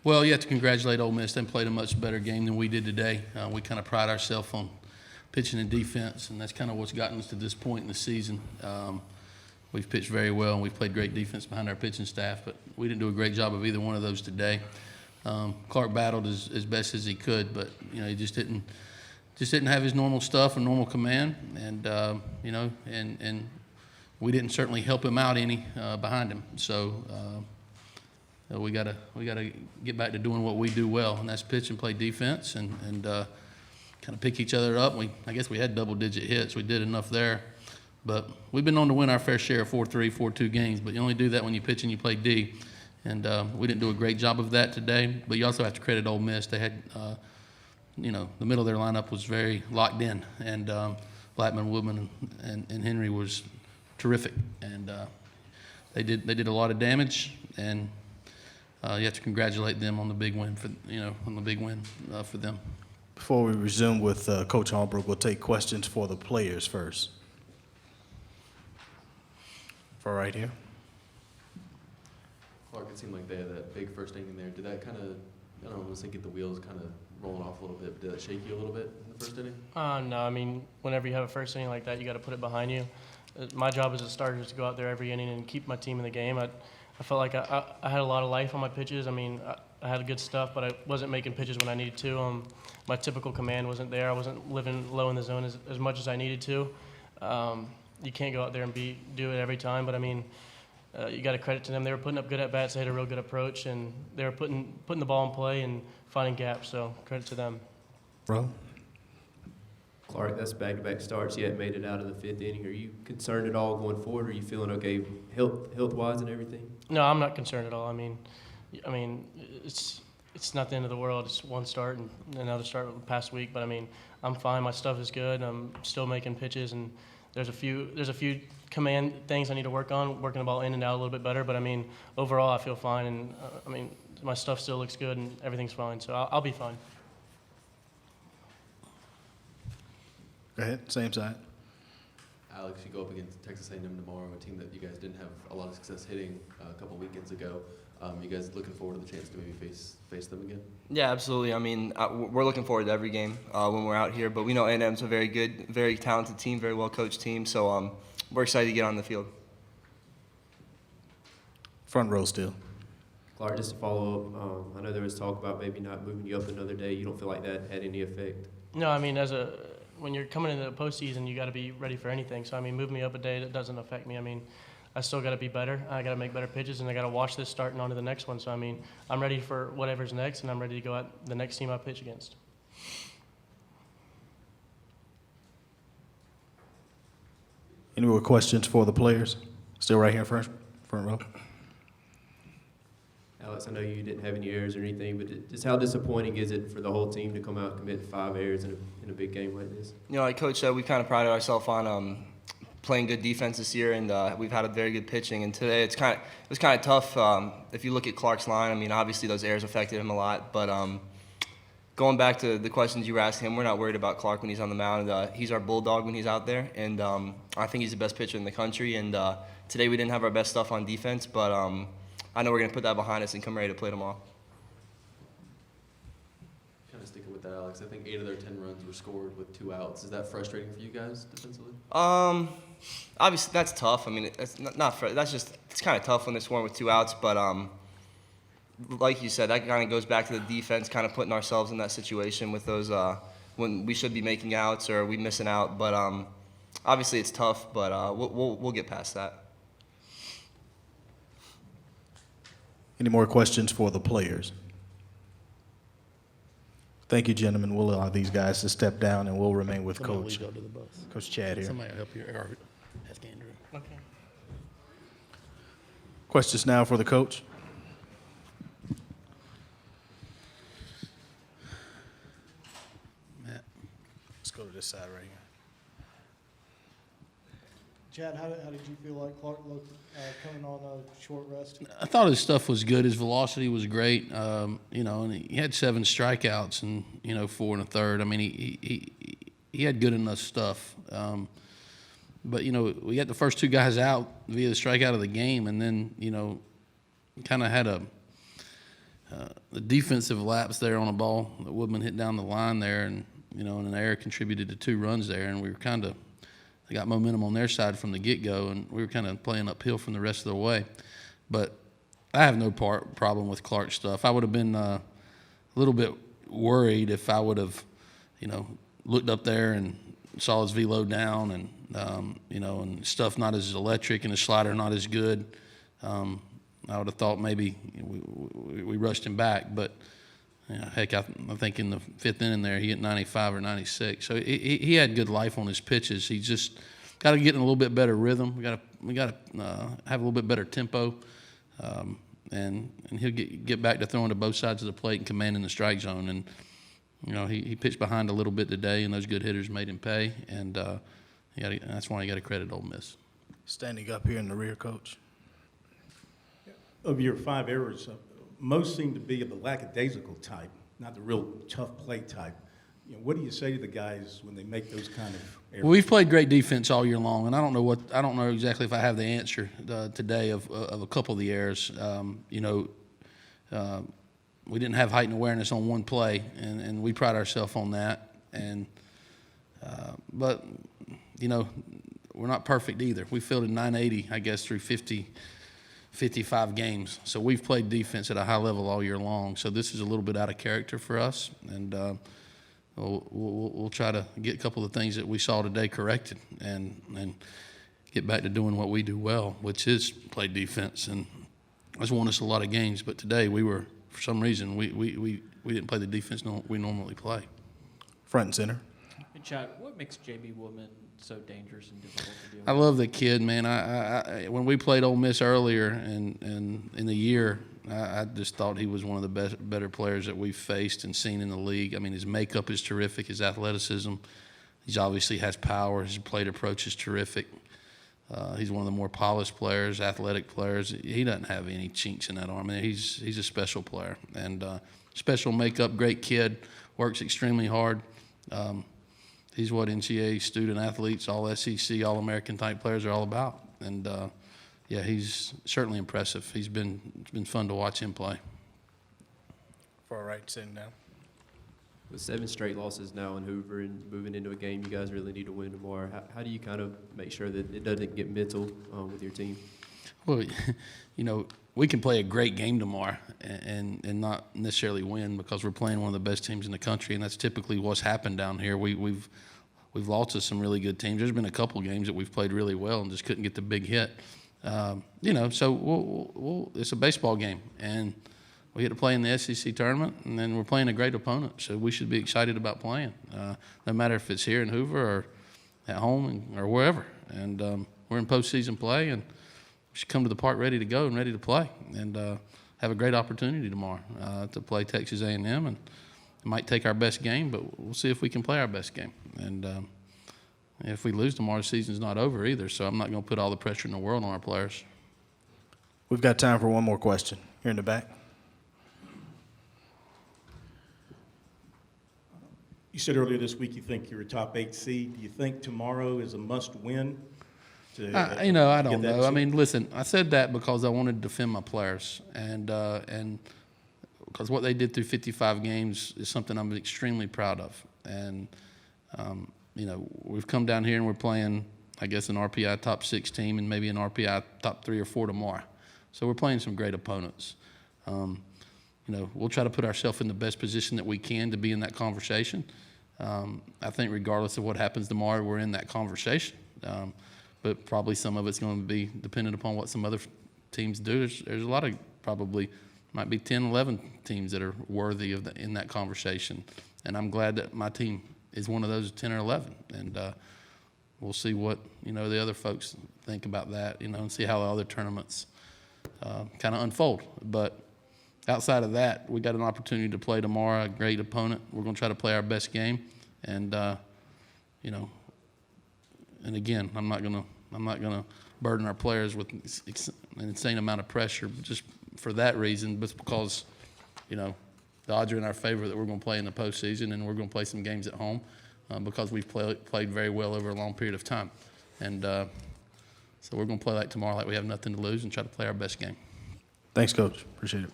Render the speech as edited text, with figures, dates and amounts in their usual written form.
Well, you have to congratulate Ole Miss. They played a much better game than we did today. We kind of pride ourselves on pitching and defense, and that's kind of what's gotten us to this point in the season. We've pitched very well, and we've played great defense behind our pitching staff, but we didn't do a great job of either one of those today. Clarke battled as best as he could, but he just didn't have his normal stuff and normal command, and and we didn't certainly help him out any behind him. So we gotta get back to doing what we do well, and that's pitch and play defense, and kind of pick each other up. I guess we had double-digit hits. We did enough there, but we've been known to win our fair share of 4-3, 4-2 games. But you only do that when you pitch and you play D, and we didn't do a great job of that today. But you also have to credit Ole Miss. They had, the middle of their lineup was very locked in, and Blackman, Woodman, and Henry was terrific, and they did a lot of damage, and you have to congratulate them on the big win for them. Before we resume with Coach Holbrook, we'll take questions for the players first. For right here. Clarke, it seemed like they had that big first inning there. Did that kind of, I don't want to say get the wheels kind of rolling off a little bit, but did that shake you a little bit in the first inning? No, I mean, whenever you have a first inning like that, you got to put it behind you. My job as a starter is to go out there every inning and keep my team in the game. I felt like I had a lot of life on my pitches. I mean, I had good stuff, but I wasn't making pitches when I needed to. My typical command wasn't there. I wasn't living low in the zone as much as I needed to. You can't go out there and do it every time, but I mean, you got to credit to them. They were putting up good at-bats. They had a real good approach, and they were putting the ball in play and finding gaps, so credit to them. Bro? Clarke, that's back-to-back starts. You hadn't made it out of the fifth inning. Are you concerned at all going forward? Are you feeling okay health-wise and everything? No, I'm not concerned at all. I mean, it's not the end of the world. It's one start and another start past week, but I mean, I'm fine. My stuff is good. I'm still making pitches, and there's a few command things I need to work on, working the ball in and out a little bit better. But I mean, overall, I feel fine, and I mean, my stuff still looks good, and everything's fine. So I'll be fine. Go ahead, same side. Alex, you go up against Texas A&M tomorrow, a team that you guys didn't have a lot of success hitting a couple weekends ago. You guys looking forward to the chance to maybe face them again? Yeah, absolutely. I mean, we're looking forward to every game when we're out here. But we know A&M's a very good, very talented team, very well-coached team. So we're excited to get on the field. Front row still. Clarke, just to follow up, I know there was talk about maybe not moving you up another day. You don't feel like that had any effect? No, I mean, when you're coming into the postseason, you got to be ready for anything. So I mean, move me up a day, that doesn't affect me. I mean, I still got to be better. I got to make better pitches, and I got to watch this starting on to the next one. So I mean, I'm ready for whatever's next, and I'm ready to go at the next team I pitch against. Any more questions for the players? Still right here in front row. Alex, I know you didn't have any errors or anything, but just how disappointing is it for the whole team to come out and commit 5 errors in a big game like this? Like Coach said, we kind of prided ourselves on playing good defense this year, and we've had a very good pitching. And today it was kind of tough. If you look at Clarke's line, I mean, obviously those errors affected him a lot. But going back to the questions you were asking him, we're not worried about Clarke when he's on the mound. He's our bulldog when he's out there, and I think he's the best pitcher in the country. And today we didn't have our best stuff on defense, but I know we're going to put that behind us and come ready to play tomorrow. Kind of sticking with that, Alex, I think 8 of their 10 runs were scored with 2 outs. Is that frustrating for you guys defensively? Obviously that's tough. I mean, it's it's kind of tough when they're scoring with 2 outs, but like you said, that kind of goes back to the defense, kind of putting ourselves in that situation with those when we should be making outs or we missing out. But obviously it's tough, but we'll get past that. Any more questions for the players? Thank you, gentlemen. We'll allow these guys to step down, and we'll remain with Coach Chad here. Somebody will help you, or ask Andrew. Okay. Questions now for the coach? Matt. Let's go to this side right here. Chad, how did you feel like Clarke looked coming on a short rest? I thought his stuff was good. His velocity was great. And he had 7 strikeouts and 4 1/3. I mean, he had good enough stuff. But we got the first 2 guys out via the strikeout of the game, and then kind of had the defensive laps there on a ball that Woodman hit down the line there, and and an error contributed to 2 runs there, and we were they got momentum on their side from the get-go, and we were kind of playing uphill from the rest of the way. But I have no problem with Clarke's stuff. I would have been a little bit worried if I would have, looked up there and saw his velo down, and and stuff not as electric and his slider not as good. I would have thought maybe we rushed him back, but heck, I think in the 5th inning there he hit 95 or 96. So he had good life on his pitches. He just got to get in a little bit better rhythm. We got to have a little bit better tempo, and he'll get back to throwing to both sides of the plate and commanding the strike zone. And he pitched behind a little bit today, and those good hitters made him pay. And that's why you got to credit Ole Miss. Standing up here in the rear, Coach. Of your 5 errors, most seem to be of the lackadaisical type, not the real tough play type. What do you say to the guys when they make those kind of errors? Well, we've played great defense all year long, and I don't know exactly if I have the answer today of a couple of the errors. We didn't have heightened awareness on one play, and we pride ourselves on that. And but we're not perfect either. We fielded 980, I guess, through 55 games. So we've played defense at a high level all year long. So this is a little bit out of character for us, and we'll try to get a couple of the things that we saw today corrected, and get back to doing what we do well, which is play defense. And that's won us a lot of games. But today for some reason, we didn't play the defense we normally play. Front and center. And Chad, what makes J.B. Woodman so dangerous and difficult to deal with? I love the kid, man. I when we played Ole Miss earlier in the year, I just thought he was one of the better players that we've faced and seen in the league. I mean, his makeup is terrific, his athleticism. He obviously has power. His plate approach is terrific. He's one of the more polished players, athletic players. He doesn't have any chinks in that arm. I mean, he's a special player, and special makeup, great kid, works extremely hard. He's what NCAA student athletes, all SEC, all American type players are all about. And he's certainly impressive. It's been fun to watch him play. Far right, sitting down. With 7 straight losses now in Hoover and moving into a game you guys really need to win tomorrow, how do you kind of make sure that it doesn't get mental with your team? Well, we can play a great game tomorrow and not necessarily win because we're playing one of the best teams in the country, and that's typically what's happened down here. We've lost to some really good teams. There's been a couple games that we've played really well and just couldn't get the big hit. So it's a baseball game, and we get to play in the SEC tournament, and then we're playing a great opponent, so we should be excited about playing, no matter if it's here in Hoover or at home or wherever. And we're in postseason play, and we should come to the park ready to go and ready to play, and have a great opportunity tomorrow to play Texas A&M. And it might take our best game, but we'll see if we can play our best game. And if we lose tomorrow, the season's not over either, so I'm not going to put all the pressure in the world on our players. We've got time for one more question. Here in the back. You said earlier this week you think you're a top 8 seed. Do you think tomorrow is a must-win? I don't know. I mean, listen, I said that because I wanted to defend my players, and because what they did through 55 games is something I'm extremely proud of. And we've come down here and we're playing, I guess, an RPI top 6 team and maybe an RPI top 3 or 4 tomorrow. So we're playing some great opponents. We'll try to put ourselves in the best position that we can to be in that conversation. I think regardless of what happens tomorrow, we're in that conversation. But probably some of it's going to be dependent upon what some other teams do. There's a lot of probably might be 10, 11 teams that are worthy of in that conversation. And I'm glad that my team is one of those 10 or 11. And we'll see what, the other folks think about that, and see how the other tournaments kind of unfold. But outside of that, we got an opportunity to play tomorrow, a great opponent. We're going to try to play our best game. And, and again, I'm not going to burden our players with an insane amount of pressure just for that reason, but because, the odds are in our favor that we're going to play in the postseason, and we're going to play some games at home because we've played very well over a long period of time. And so we're going to play like tomorrow like we have nothing to lose and try to play our best game. Thanks, Coach. Appreciate it.